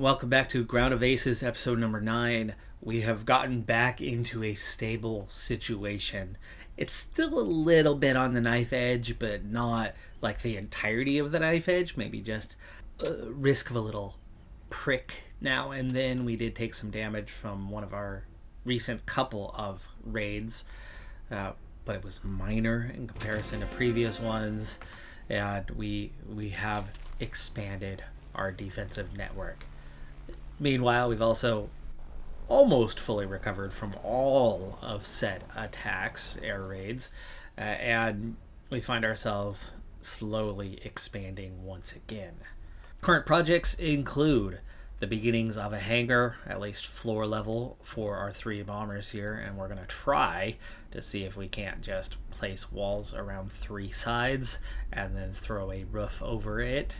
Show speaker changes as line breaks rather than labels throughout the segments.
Welcome back to Ground of Aces, episode number 9. We have gotten back into a stable situation. It's still a little bit on the knife edge, but not like the entirety of the knife edge. Maybe just risk of a little prick now and then. We did take some damage from one of our recent couple of raids, but it was minor in comparison to previous ones. And we have expanded our defensive network. Meanwhile, we've also almost fully recovered from all of said attacks, air raids, and we find ourselves slowly expanding once again. Current projects include the beginnings of a hangar, at least floor level, for our 3 bombers here, and we're going to try to see if we can't just place walls around 3 sides and then throw a roof over it.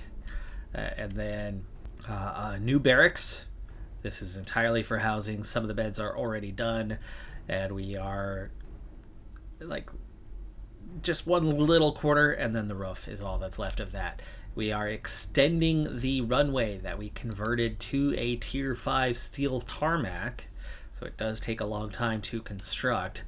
And then new barracks. This is entirely for housing. Some of the beds are already done, and we are like just one little corner, and then the roof is all that's left of that. We are extending the runway that we converted to a tier 5 steel tarmac, so it does take a long time to construct,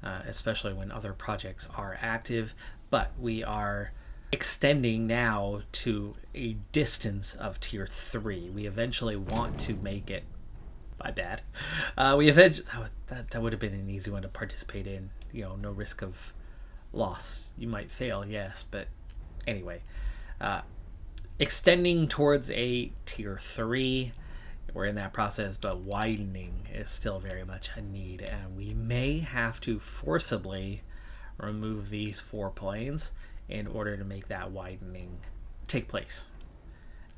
especially when other projects are active, but we are extending now to a distance of tier 3. We eventually want to make it, my bad. We eventually, that would have been an easy one to participate in, no risk of loss. You might fail, yes, but anyway, extending towards a tier 3. We're in that process, but widening is still very much a need, and we may have to forcibly remove these 4 planes in order to make that widening take place.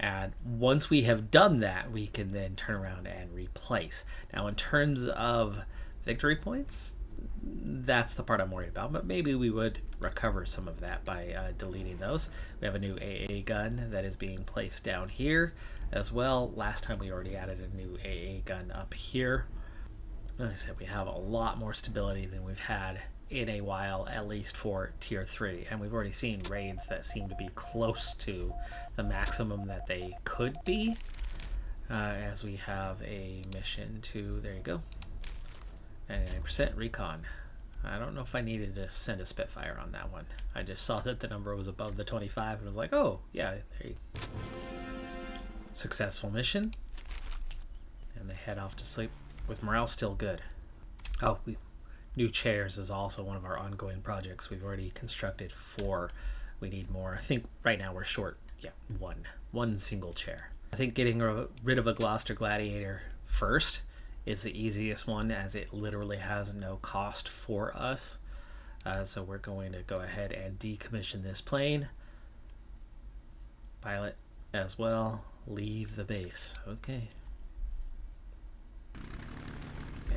And once we have done that, we can then turn around and replace. Now, in terms of victory points, that's the part I'm worried about, but maybe we would recover some of that by deleting those. We have a new AA gun that is being placed down here as well. Last time we already added a new AA gun up here. Like I said, we have a lot more stability than we've had in a while, at least for tier 3, and we've already seen raids that seem to be close to the maximum that they could be, as we have a mission to, there you go, 99% recon. I don't know if I needed to send a Spitfire on that one. I just saw that the number was above the 25 and was like, oh yeah, there you go. Successful mission, and they head off to sleep with morale still good. New chairs is also one of our ongoing projects. We've already constructed 4. We need more. I think right now we're short, one single chair. I think getting rid of a Gloucester Gladiator first is the easiest one, as it literally has no cost for us. So we're going to go ahead and decommission this plane. Pilot as well. Leave the base. Okay.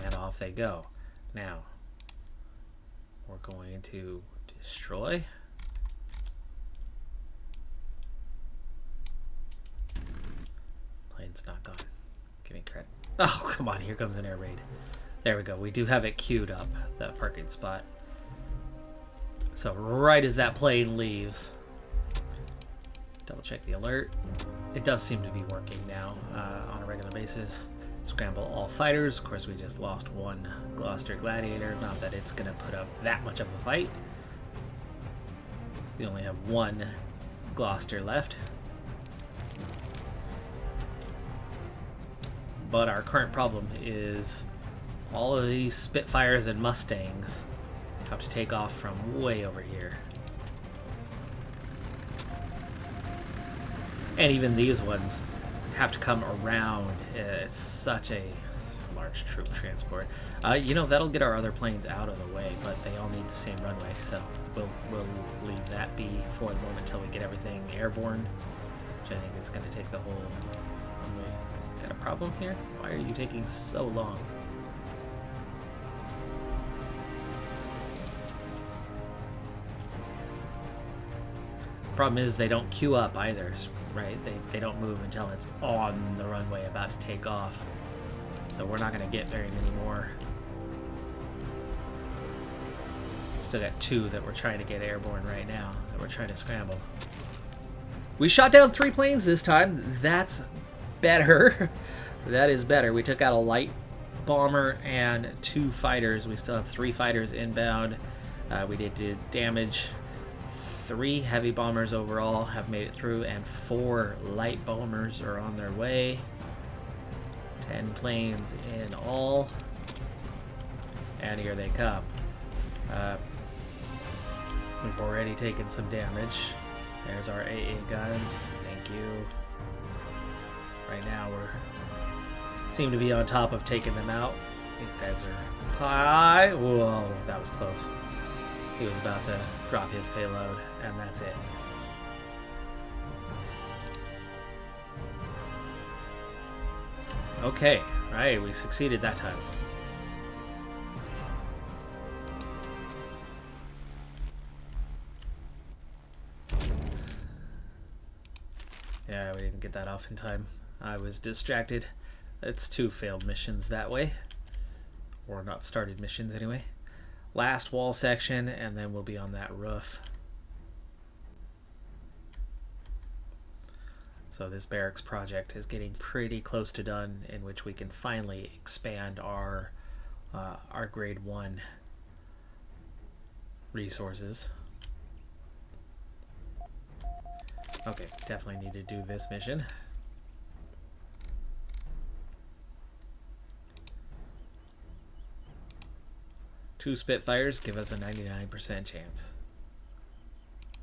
And off they go. Now, we're going to destroy. Plane's not gone. Give me credit. Oh, come on. Here comes an air raid. There we go. We do have it queued up, that parking spot. So right as that plane leaves, double check the alert. It does seem to be working now on a regular basis. Scramble all fighters. Of course, we just lost 1 Gloucester Gladiator. Not that it's going to put up that much of a fight. We only have 1 Gloucester left. But our current problem is all of these Spitfires and Mustangs have to take off from way over here. And even these ones have to come around. It's such a large troop transport. That'll get our other planes out of the way, but they all need the same runway, so we'll leave that be for the moment until we get everything airborne, which I think is going to take the whole runway. Got a problem here? Why are you taking so long? Problem is they don't queue up either, right? They don't move until it's on the runway about to take off. So we're not going to get very many more. Still got 2 that we're trying to get airborne right now, that we're trying to scramble. We shot down 3 planes this time. That's better. That is better. We took out a light bomber and 2 fighters. We still have 3 fighters inbound. We did damage. 3 heavy bombers overall have made it through, and 4 light bombers are on their way. 10 planes in all. And here they come. We've already taken some damage. There's our AA guns. Thank you. Right now seem to be on top of taking them out. These guys are high. Whoa, that was close. He was about to drop his payload, and that's it. Okay, right, we succeeded that time. Yeah, we didn't get that off in time. I was distracted. It's 2 failed missions that way. Or not started missions anyway. Last wall section, and then we'll be on that roof. So this barracks project is getting pretty close to done, in which we can finally expand our grade 1 resources. Okay, definitely need to do this mission. Two Spitfires give us a 99% chance.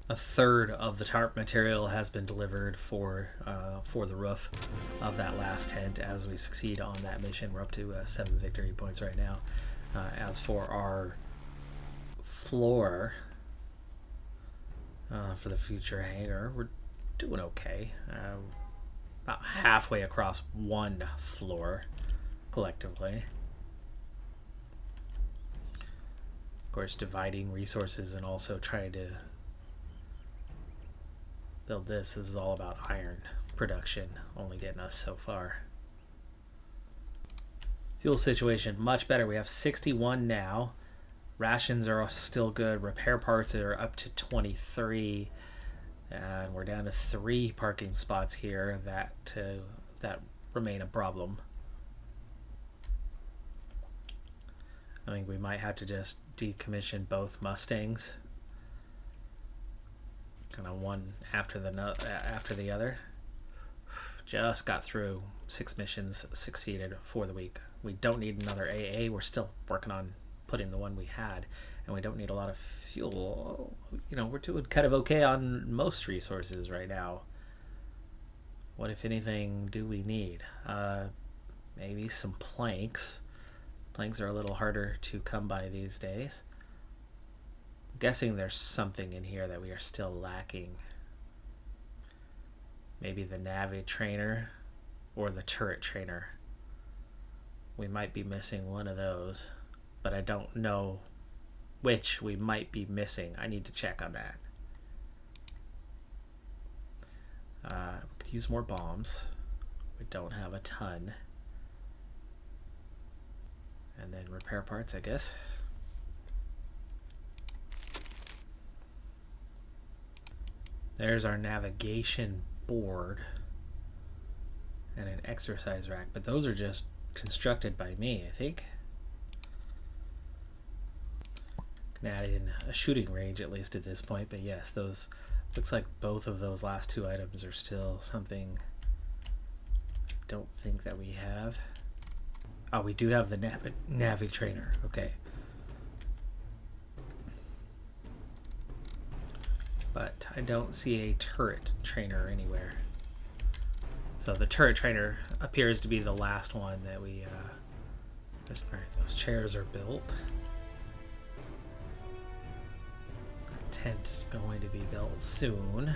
A third of the tarp material has been delivered for the roof of that last tent as we succeed on that mission. We're up to 7 victory points right now. As for our floor for the future hangar, we're doing okay. About halfway across one floor collectively. Of course, dividing resources and also trying to build this. This is all about iron production, only getting us so far. Fuel situation, much better. We have 61 now. Rations are still good. Repair parts are up to 23. And we're down to 3 parking spots here that remain a problem. I think we might have to just decommission both Mustangs, kind of one after the other. Just got through 6 missions, succeeded for the week. We don't need another AA. We're still working on putting the one we had, and we don't need a lot of fuel. You know, we're doing kind of okay on most resources right now. What, if anything, do we need? Maybe some planks. Planks are a little harder to come by these days. I'm guessing there's something in here that we are still lacking. Maybe the Navi trainer or the turret trainer. We might be missing one of those, but I don't know which we might be missing. I need to check on that. We could use more bombs. We don't have a ton. And then repair parts, I guess. There's our navigation board and an exercise rack, but those are just constructed by me, I think. Can add in a shooting range at least at this point, but yes, those looks like both of those last 2 items are still something I don't think that we have. Oh, we do have the Navi trainer. Okay. But I don't see a turret trainer anywhere. So the turret trainer appears to be the last one that we... Alright, those chairs are built. Our tent is going to be built soon.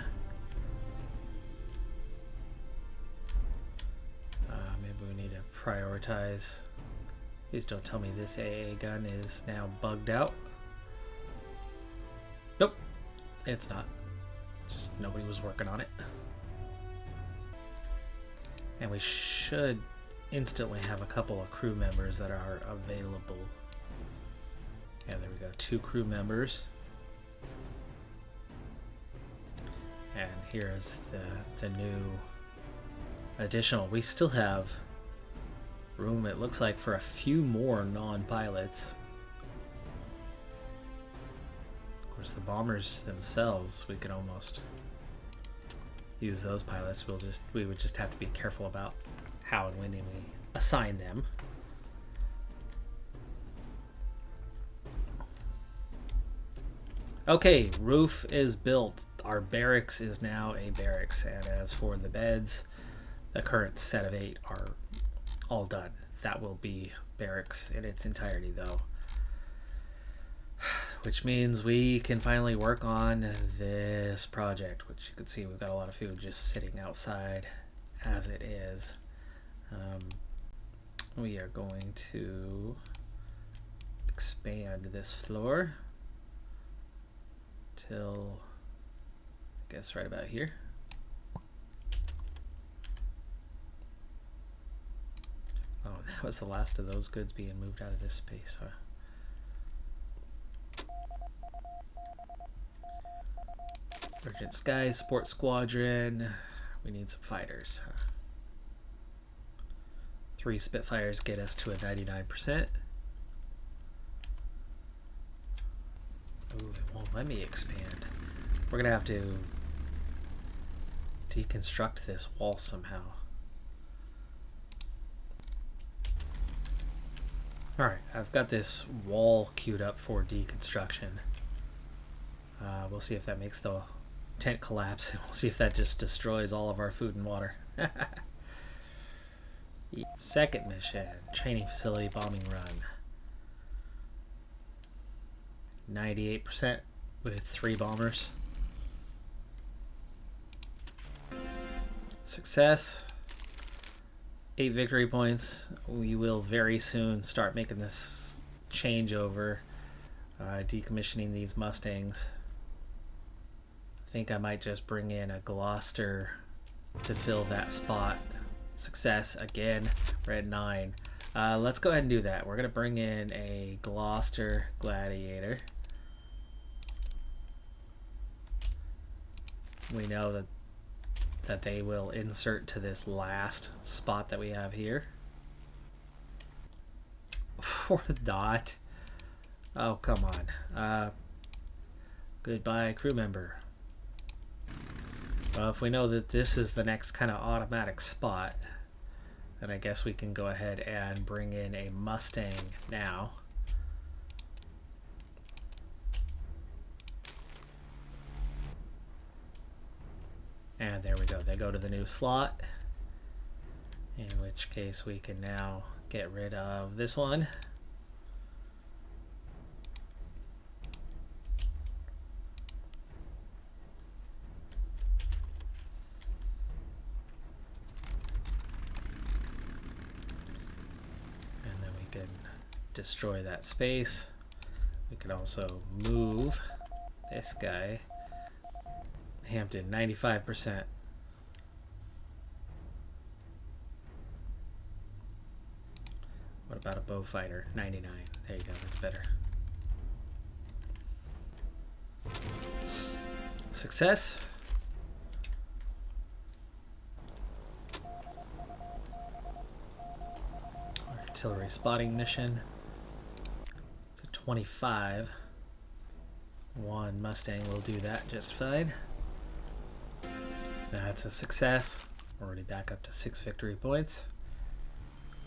Maybe we need to prioritize. Please don't tell me this AA gun is now bugged out. Nope, it's not. Just nobody was working on it. And we should instantly have a couple of crew members that are available. Yeah, there we go. 2 crew members. And here's the new additional. We still have room, it looks like, for a few more non-pilots. Of course, the bombers themselves, we could almost use those pilots. We would just have to be careful about how and when we assign them. Okay, roof is built. Our barracks is now a barracks, and as for the beds, the current set of 8 are all done. That will be barracks in its entirety, though. Which means we can finally work on this project, which you can see we've got a lot of food just sitting outside as it is. We are going to expand this floor till, I guess, right about here. Oh, that was the last of those goods being moved out of this space, huh? Urgent Sky, Support Squadron. We need some fighters. 3 Spitfires get us to a 99%. Ooh, it won't let me expand. We're gonna have to deconstruct this wall somehow. Alright, I've got this wall queued up for deconstruction. We'll see if that makes the tent collapse. We'll see if that just destroys all of our food and water. Second mission, training facility bombing run. 98% with 3 bombers. Success. 8 victory points. We will very soon start making this changeover, decommissioning these Mustangs. I think I might just bring in a Gloucester to fill that spot. Success again. We're at 9. Let's go ahead and do that. We're going to bring in a Gloucester Gladiator. We know that they will insert to this last spot that we have here. 4th dot. Oh, come on. Goodbye, crew member. Well, if we know that this is the next kind of automatic spot, then I guess we can go ahead and bring in a Mustang now. And there we go. They go to the new slot, in which case we can now get rid of this one. Destroy that space. We can also move this guy. Hampton, 95%. What about a bow fighter? 99. There you go, that's better. Success. Artillery spotting mission. 25. 1 Mustang will do that just fine. That's a success. Already back up to 6 victory points.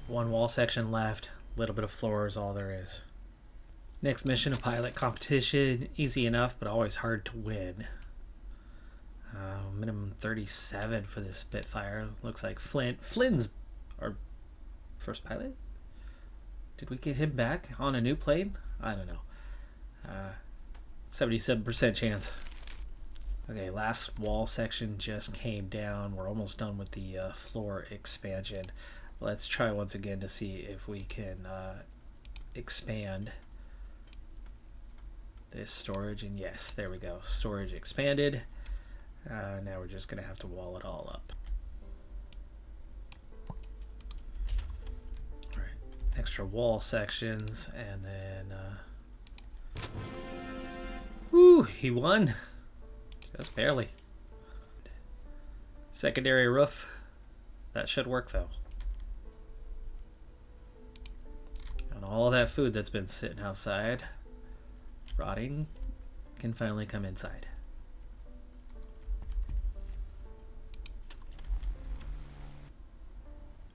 1 wall section left. A little bit of floor is all there is. Next mission, a pilot competition. Easy enough, but always hard to win. Minimum 37 for this Spitfire. Looks like Flynn's our first pilot. Did we get him back on a new plane? I don't know. 77% chance. Okay, last wall section just came down. We're almost done with the floor expansion. Let's try once again to see if we can expand this storage. And yes, there we go. Storage expanded. Now we're just going to have to wall it all up. Extra wall sections, and then whoo, he won just barely. Secondary roof That should work though. And all that food that's been sitting outside, rotting, can finally come inside.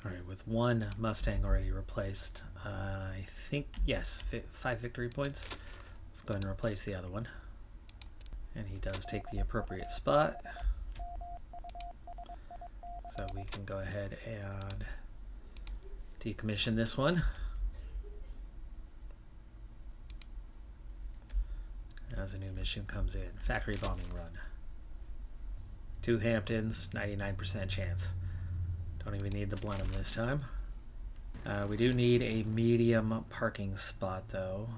Alright, with one Mustang already replaced, I think, yes, 5 victory points. Let's go ahead and replace the other one. And he does take the appropriate spot. So we can go ahead and decommission this one. As a new mission comes in. Factory bombing run. 2 Hamptons, 99% chance. Don't even need the Blenheim this time. We do need a medium parking spot though,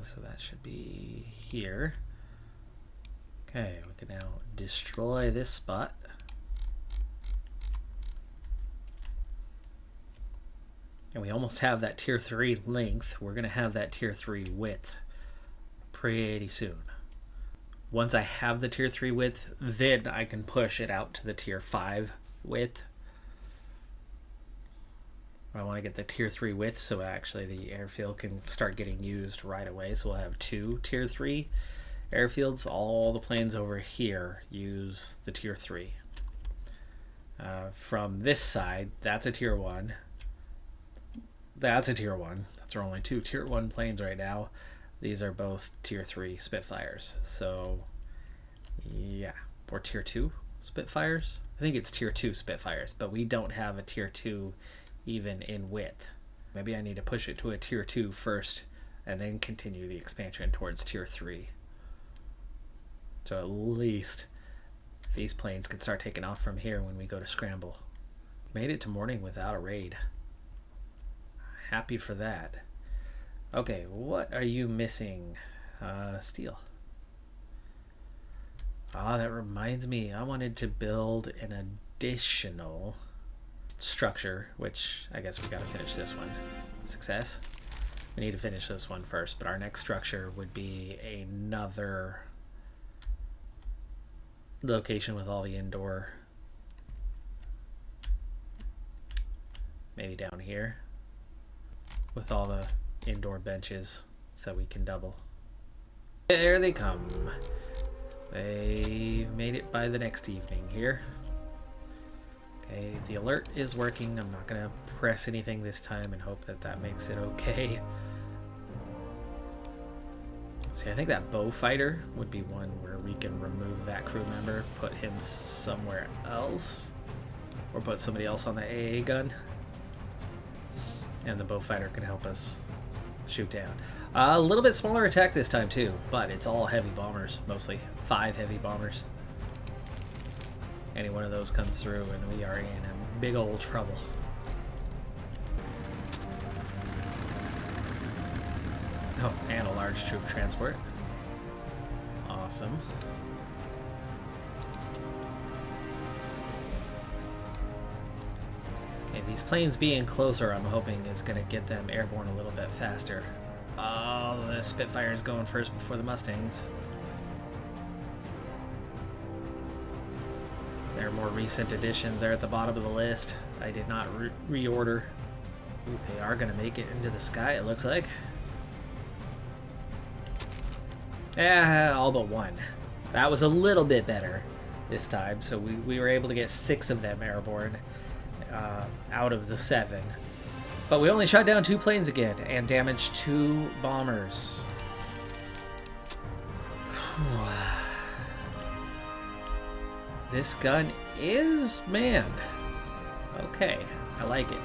so that should be here. Okay, we can now destroy this spot. And we almost have that tier 3 length. We're going to have that tier 3 width pretty soon. Once I have the tier 3 width, then I can push it out to the tier 5 width. I want to get the tier 3 width so actually the airfield can start getting used right away. So we'll have 2 tier 3 airfields. All the planes over here use the tier 3. From this side, that's a tier 1. That's a tier 1. That's our only 2 tier 1 planes right now. These are both tier 3 Spitfires. So, yeah. Or tier 2 Spitfires? I think it's tier 2 Spitfires, but we don't have a tier 2 even in width. Maybe I need to push it to a tier 2 first and then continue the expansion towards tier 3. So at least these planes can start taking off from here when we go to scramble. Made it to morning without a raid. Happy for that. Okay, what are you missing? Steel. That reminds me, I wanted to build an additional structure, which I guess we gotta finish this one. Success. We need to finish this one first, but our next structure would be another location with all the indoor. Maybe down here with all the indoor benches so we can double. There they come. They made it by the next evening here. Okay, the alert is working. I'm not going to press anything this time and hope that that makes it okay. See, I think that bow fighter would be one where we can remove that crew member, put him somewhere else, or put somebody else on the AA gun. And the bow fighter can help us shoot down. A little bit smaller attack this time too, but it's all heavy bombers, mostly. 5 heavy bombers. Any one of those comes through and we are in a big old trouble. Oh, and a large troop transport. Awesome. Okay, these planes being closer, I'm hoping is going to get them airborne a little bit faster. Oh, the Spitfire is going first before the Mustangs. There are more recent additions there at the bottom of the list. I did not reorder. Ooh, they are going to make it into the sky, it looks like. Yeah, all but one. That was a little bit better this time. So we were able to get 6 of them airborne out of the 7. But we only shot down 2 planes again and damaged 2 bombers. This gun is manned. Okay, I like it.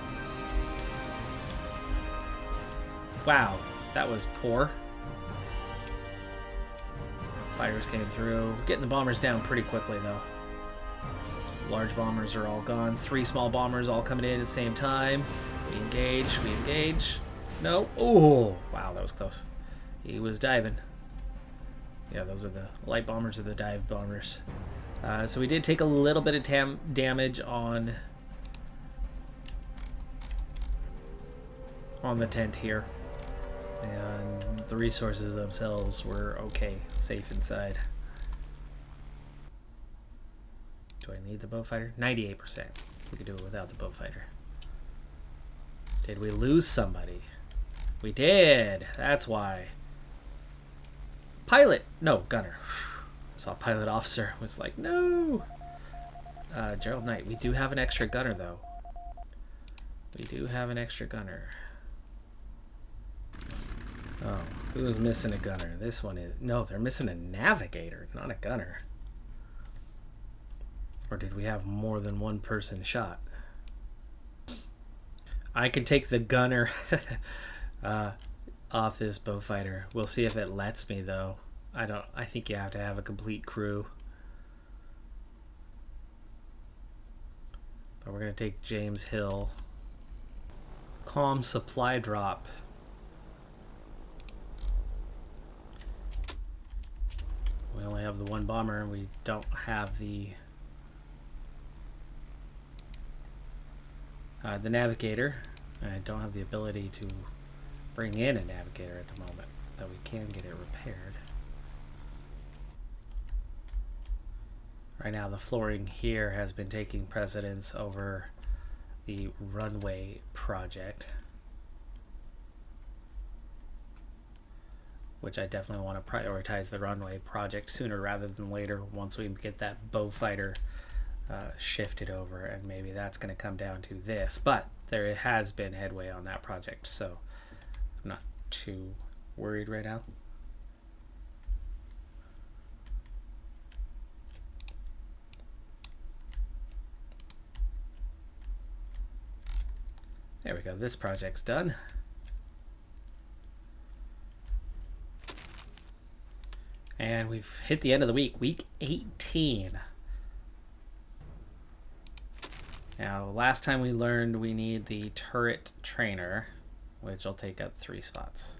Wow, that was poor. Fighters came through. Getting the bombers down pretty quickly though. Large bombers are all gone. 3 small bombers all coming in at the same time. We engage, we engage. No. Oh, wow, that was close. He was diving. Yeah, those are the light bombers or the dive bombers. So we did take a little bit of damage on the tent here. And the resources themselves were okay, safe inside. Do I need the bow fighter? 98%. We could do it without the bow fighter. Did we lose somebody? We did. That's why. Pilot. No, gunner. I saw pilot officer. Was like, no. Gerald Knight. We do have an extra gunner, though. We do have an extra gunner. Oh, who's missing a gunner? This one is... No, they're missing a navigator, not a gunner. Or did we have more than one person shot? I can take the gunner off this bow fighter. We'll see if it lets me, though. I think you have to have a complete crew. But we're going to take James Hill. Calm supply drop. We only have the one bomber, and we don't have the navigator. I don't have the ability to bring in a navigator at the moment, but we can get it repaired. Right now, the flooring here has been taking precedence over the runway project, which I definitely want to prioritize the runway project sooner rather than later once we get that bow fighter shifted over, and maybe that's going to come down to this. But there has been headway on that project, so I'm not too worried right now. There we go. This project's done. And we've hit the end of the week, week 18. Now, last time we learned we need the turret trainer, which will take up 3 spots.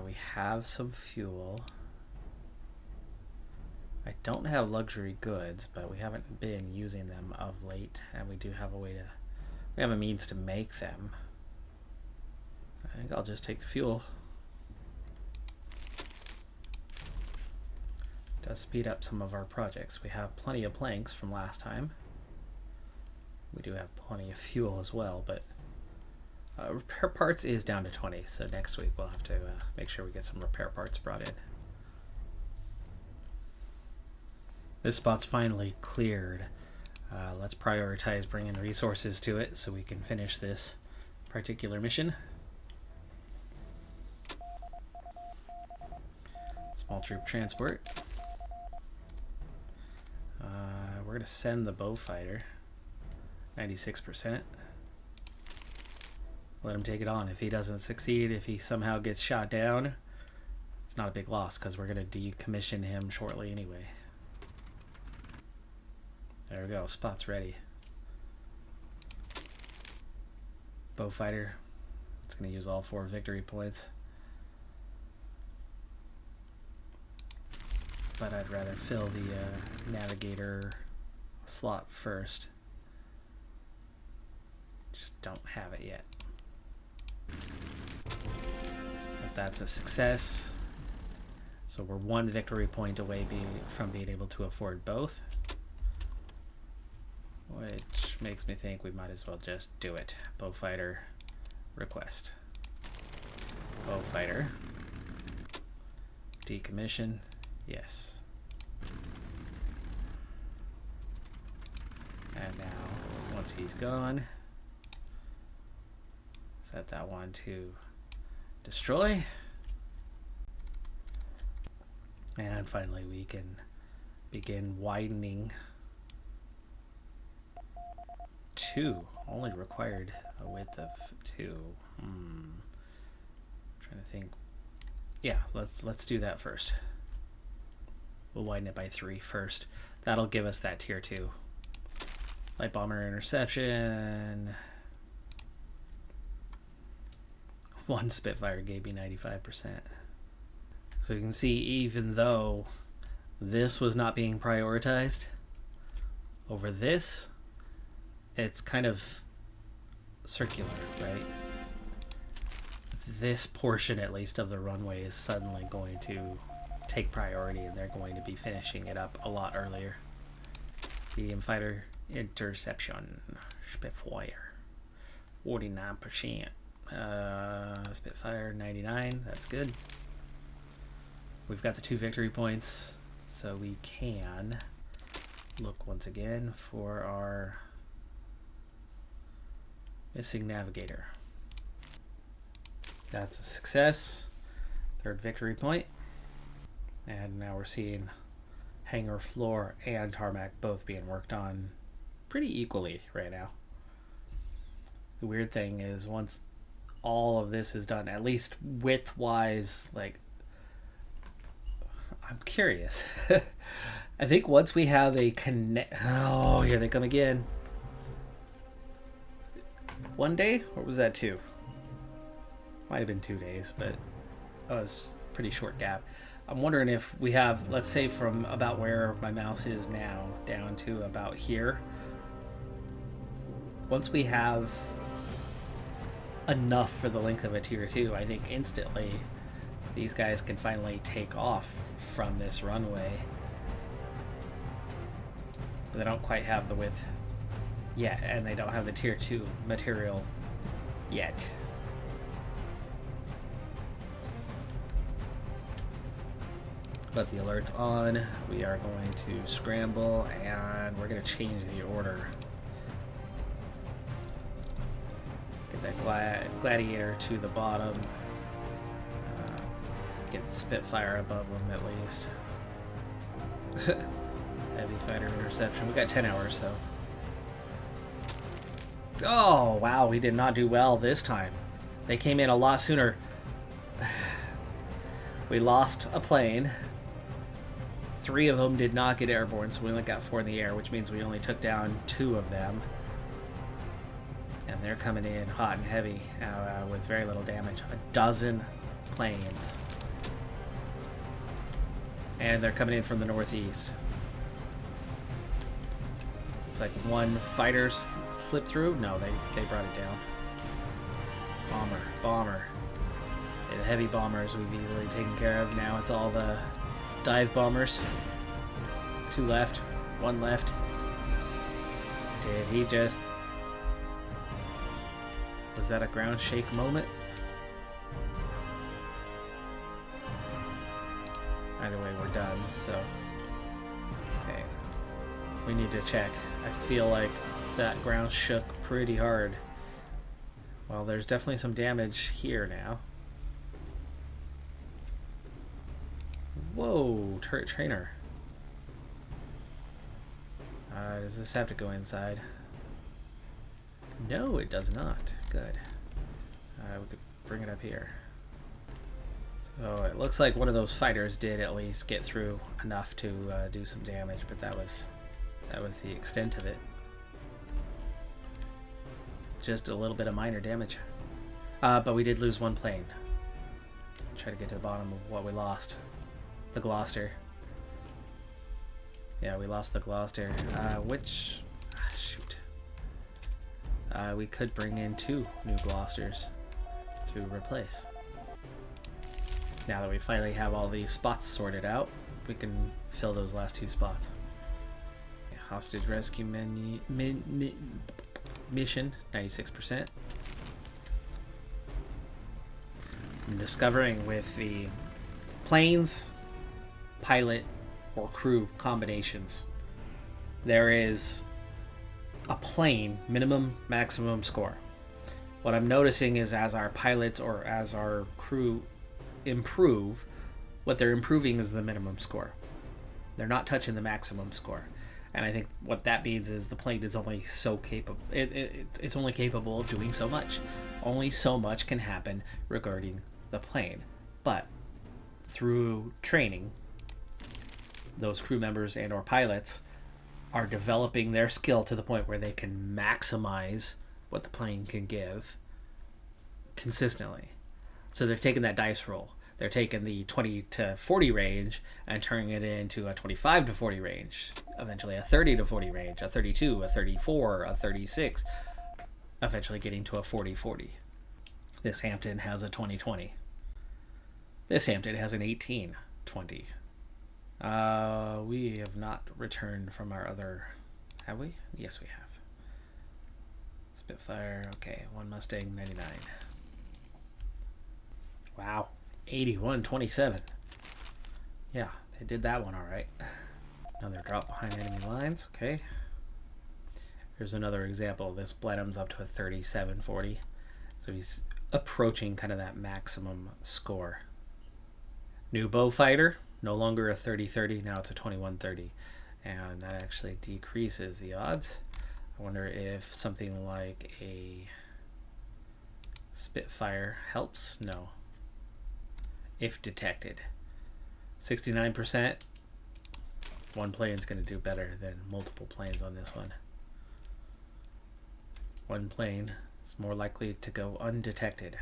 We have some fuel. I don't have luxury goods, but we haven't been using them of late, and we do have a way to... We have a means to make them. I think I'll just take the fuel. Does speed up some of our projects. We have plenty of planks from last time. We do have plenty of fuel as well, but repair parts is down to 20, so next week we'll have to make sure we get some repair parts brought in. This spot's finally cleared. Let's prioritize bringing resources to it so we can finish this particular mission. Small troop transport. We're going to send the bow fighter. 96%. Let him take it on. If he doesn't succeed, if he somehow gets shot down, it's not a big loss because we're going to decommission him shortly anyway. There we go. Spot's ready. Bow fighter. It's going to use all 4 victory points. But I'd rather fill the navigator slot first. Just don't have it yet. But that's a success. So we're 1 victory point away from being able to afford both. Which makes me think we might as well just do it. Bow fighter request. Bow fighter. Decommission. Yes. And now, once he's gone, set that one to destroy. And finally we can begin widening. 2. Only required a width of 2. Trying to think. Yeah, let's do that first. We'll widen it by 3 first. That'll give us that tier 2. Light bomber interception. 1 Spitfire gave me 95%. So you can see, even though this was not being prioritized over this, it's kind of circular, right? This portion, at least, of the runway is suddenly going to take priority, and they're going to be finishing it up a lot earlier. Medium fighter Interception. Spitfire. 49%. Spitfire 99. That's good. We've got the 2 victory points, so we can look once again for our missing navigator. That's a success. 3rd victory point. And now we're seeing hangar floor and tarmac both being worked on pretty equally right now. The weird thing is once all of this is done, at least width-wise, like, I'm curious. I think once we have a oh, here they come again. 1 day? Or was that 2? Might have been 2 days, but it was a pretty short gap. I'm wondering if we have, let's say from about where my mouse is now down to about here. Once we have enough for the length of a tier 2, I think instantly these guys can finally take off from this runway. But they don't quite have the width yet, and they don't have the tier 2 material yet. But the alert's on. We are going to scramble, and we're going to change the order. Get that gladiator to the bottom. Get the Spitfire above them at least. Heavy fighter interception. We got 10 hours though. Oh wow, we did not do well this time. They came in a lot sooner. We lost a plane. 3 of them did not get airborne, so we only got 4 in the air, which means we only took down 2 of them. And they're coming in hot and heavy with very little damage. 12 planes. And they're coming in from the northeast. It's like 1 fighter slipped through. No, they brought it down. Bomber. And the heavy bombers we've easily taken care of. Now it's all the dive bombers. 2 left. 1 left. Did he just... Was that a ground shake moment? Either way, we're done, so... Okay. We need to check. I feel like that ground shook pretty hard. Well, there's definitely some damage here now. Whoa, turret trainer. Does this have to go inside? No, it does not. Good. We could bring it up here. So it looks like one of those fighters did at least get through enough to do some damage, but that was the extent of it. Just a little bit of minor damage. But we did lose 1 plane. Try to get to the bottom of what we lost. The Gloucester. Yeah, we lost the Gloucester. Which... shoot. We could bring in 2 new Gloucesters to replace. Now that we finally have all these spots sorted out, we can fill those last 2 spots. Hostage rescue mission, 96%. I'm discovering with the planes, pilot, or crew combinations, there is a plane minimum maximum score. What I'm noticing is as our pilots or as our crew improve, what they're improving is the minimum score. They're not touching the maximum score. And I think what that means is the plane is only so capable. It's only capable of doing so much. Only so much can happen regarding the plane. But through training, those crew members and or pilots are developing their skill to the point where they can maximize what the plane can give consistently. So they're taking that dice roll. They're taking the 20 to 40 range and turning it into a 25 to 40 range, eventually a 30 to 40 range, a 32, a 34, a 36, eventually getting to a 40-40. This Hampton has a 20-20. This Hampton has an 18-20. We have not returned from our other Have we? Yes, we have. Spitfire, okay, 1 Mustang 99. Wow, 81-27. Yeah, they did that one all right. Another drop behind enemy lines, okay. Here's another example. This Blenheim's up to a 37-40. So he's approaching kind of that maximum score. New bow fighter, no longer a 30-30, now it's a 21-30. And that actually decreases the odds. I wonder if something like a Spitfire helps? No. If detected. 69%. One plane's going to do better than multiple planes on this one. One plane is more likely to go undetected.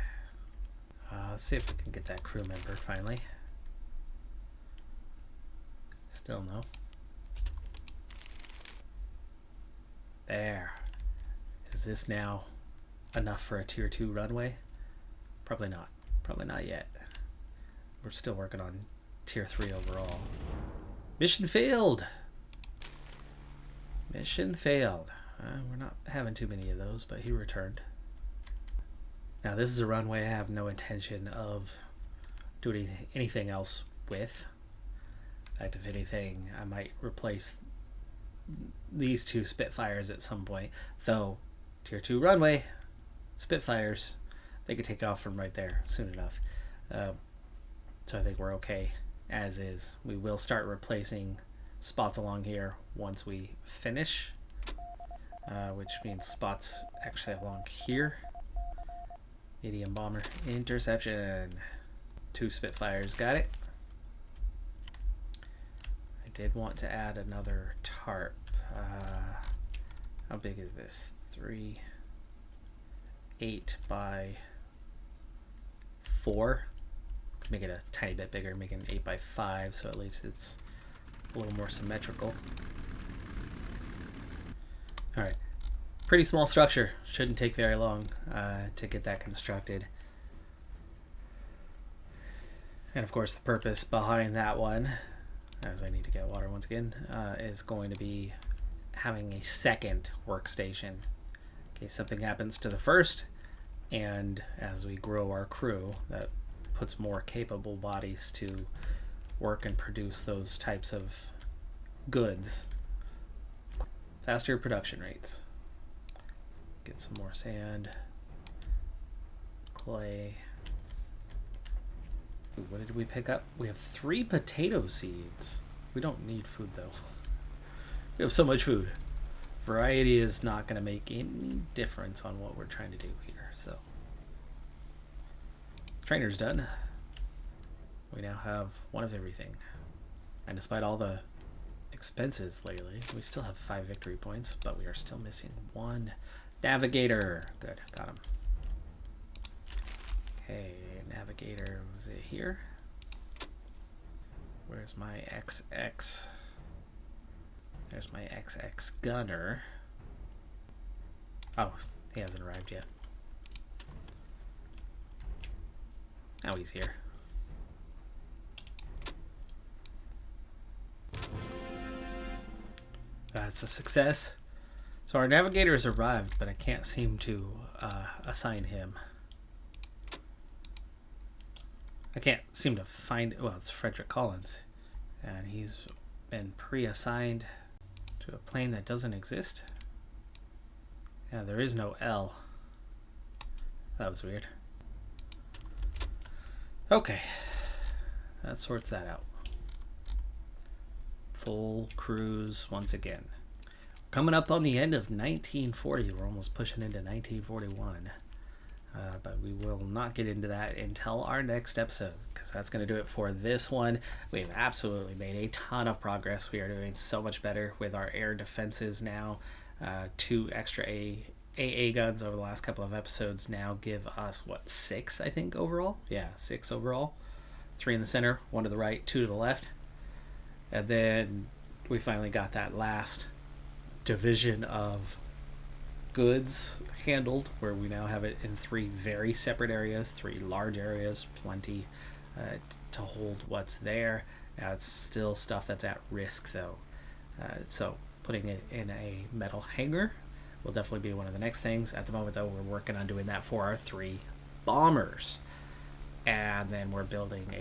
Let's see if we can get that crew member finally. Still no. There. Is this now enough for a tier 2 runway? Probably not. Probably not yet. We're still working on tier 3 overall. Mission failed! Mission failed. We're not having too many of those, but he returned. Now this is a runway I have no intention of doing anything else with. In fact, if anything, I might replace these two Spitfires at some point. Though, tier 2 runway, Spitfires, they could take off from right there soon enough. So I think we're okay as is. We will start replacing spots along here once we finish, which means spots actually along here. Medium bomber interception. 2 Spitfires, got it. I did want to add another tarp. How big is this? 8 by 4. Make it a tiny bit bigger, make it an 8 by 5, so at least it's a little more symmetrical. Alright, pretty small structure. Shouldn't take very long to get that constructed. And of course the purpose behind that one, as I need to get water once again, is going to be having a second workstation in case something happens to the first, and as we grow our crew, that puts more capable bodies to work and produce those types of goods. Faster production rates. Get some more sand, clay. Ooh, what did we pick up? We have 3 potato seeds. We don't need food though. We have so much food. Variety is not going to make any difference on what we're trying to do here. So, trainer's done. We now have 1 of everything. And despite all the expenses lately, we still have 5 victory points, but we are still missing 1 navigator. Good, got him. Okay, navigator, was it here? Where's my XX? There's my XX gunner. Oh, he hasn't arrived yet. Now he's here. That's a success. So our navigator has arrived, but I can't seem to assign him. I can't seem to find, well, it's Frederick Collins, and he's been pre-assigned to a plane that doesn't exist. Yeah, there is no L. That was weird. Okay, that sorts that out. Full cruise once again. Coming up on the end of 1940. We're almost pushing into 1941. But we will not get into that until our next episode, because that's going to do it for this one. We've absolutely made a ton of progress. We are doing so much better with our air defenses now. 2 extra AA guns over the last couple of episodes now give us, what, 6, I think, overall? Yeah, 6 overall. 3 in the center, 1 to the right, 2 to the left. And then we finally got that last division of goods handled, where we now have it in 3 very separate areas, 3 large areas, plenty to hold what's there. Now it's still stuff that's at risk though. So putting it in a metal hangar will definitely be one of the next things. At the moment, though, we're working on doing that for our 3 bombers. And then we're building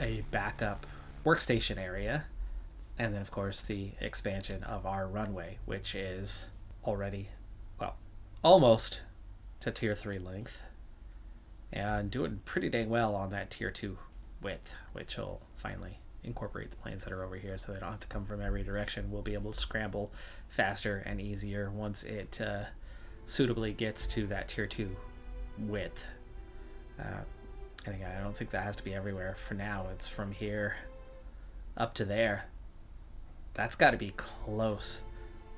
a backup workstation area. And then, of course, the expansion of our runway, which is already, well, almost to tier 3 length. And doing pretty dang well on that tier 2 width, which will finally incorporate the planes that are over here so they don't have to come from every direction. We'll be able to scramble faster and easier once it suitably gets to that tier 2 width. And again, I don't think that has to be everywhere. For now, it's from here up to there. That's got to be close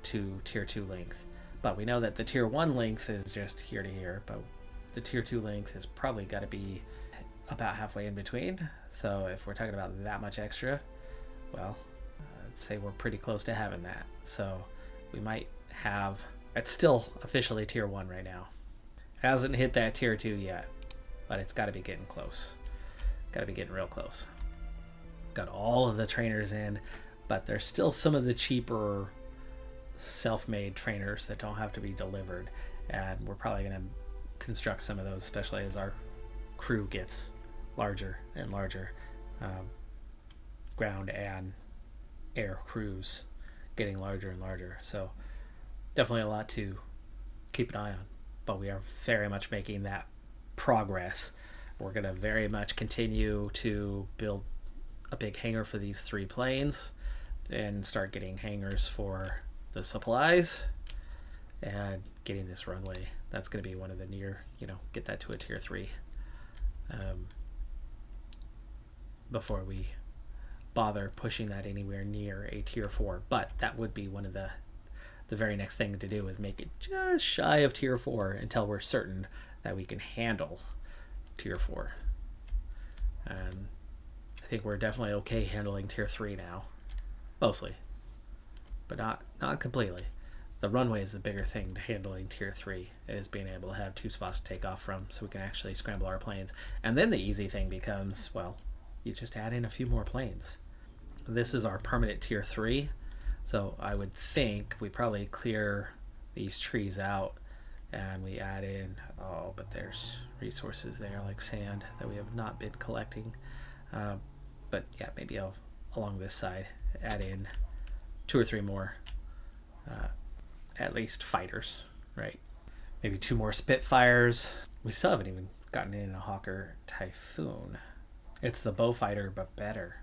to tier 2 length. But we know that the tier 1 length is just here to here, but the tier 2 length has probably got to be about halfway in between. So if we're talking about that much extra, well, I'd say we're pretty close to having that. So we might have, it's still officially tier 1 right now. It hasn't hit that tier 2 yet, but it's got to be getting close. Got to be getting real close. Got all of the trainers in, but there's still some of the cheaper self-made trainers that don't have to be delivered, and we're probably going to construct some of those, especially as our crew gets larger and larger. Ground and air crews getting larger and larger, so definitely a lot to keep an eye on, but we are very much making that progress. We're going to very much continue to build a big hangar for these 3 planes and start getting hangars for the supplies and getting this runway. That's going to be one of the near, get that to a tier 3 before we bother pushing that anywhere near a tier 4. But that would be one of the very next thing to do, is make it just shy of tier 4 until we're certain that we can handle tier 4. And I think we're definitely okay handling tier 3 now, mostly, but not completely. The runway is the bigger thing to handling tier 3, is being able to have 2 spots to take off from so we can actually scramble our planes. And then the easy thing becomes, well, you just add in a few more planes. This is our permanent tier 3, so I would think we probably clear these trees out and we add in, but there's resources there like sand that we have not been collecting. But yeah, maybe I'll, along this side, add in 2 or 3 more at least fighters, right? Maybe 2 more Spitfires. We still haven't even gotten in a Hawker Typhoon. It's the bow fighter, but better.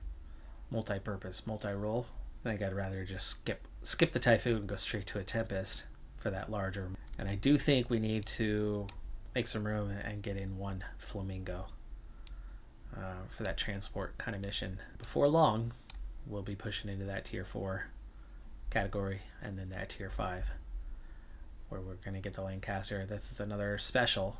Multi-purpose, multi-role. I think I'd rather just skip the Typhoon and go straight to a Tempest for that larger. And I do think we need to make some room and get in 1 Flamingo for that transport kind of mission. Before long, we'll be pushing into that tier 4 category and then that tier 5 where we're going to get the Lancaster. This is another special.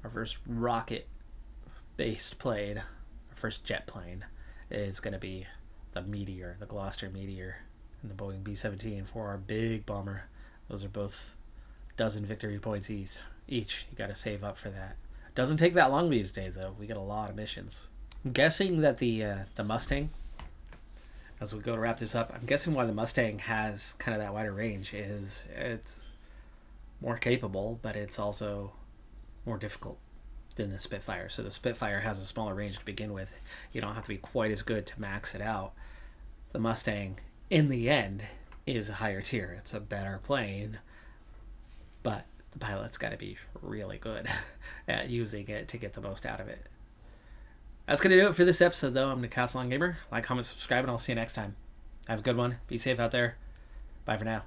Our first rocket-based plane, our first jet plane, is going to be the Meteor, the Gloucester Meteor, and the Boeing B-17 for our big bomber. Those are both dozen victory points each. You got to save up for that. Doesn't take that long these days, though. We get a lot of missions. I'm guessing that the Mustang, as we go to wrap this up, I'm guessing why the Mustang has kind of that wider range is it's more capable, but it's also more difficult than the Spitfire. So the Spitfire has a smaller range to begin with. You don't have to be quite as good to max it out. The Mustang, in the end, is a higher tier. It's a better plane, but the pilot's got to be really good at using it to get the most out of it. That's going to do it for this episode, though. I'm Decathlon Gamer. Like, comment, subscribe, and I'll see you next time. Have a good one. Be safe out there. Bye for now.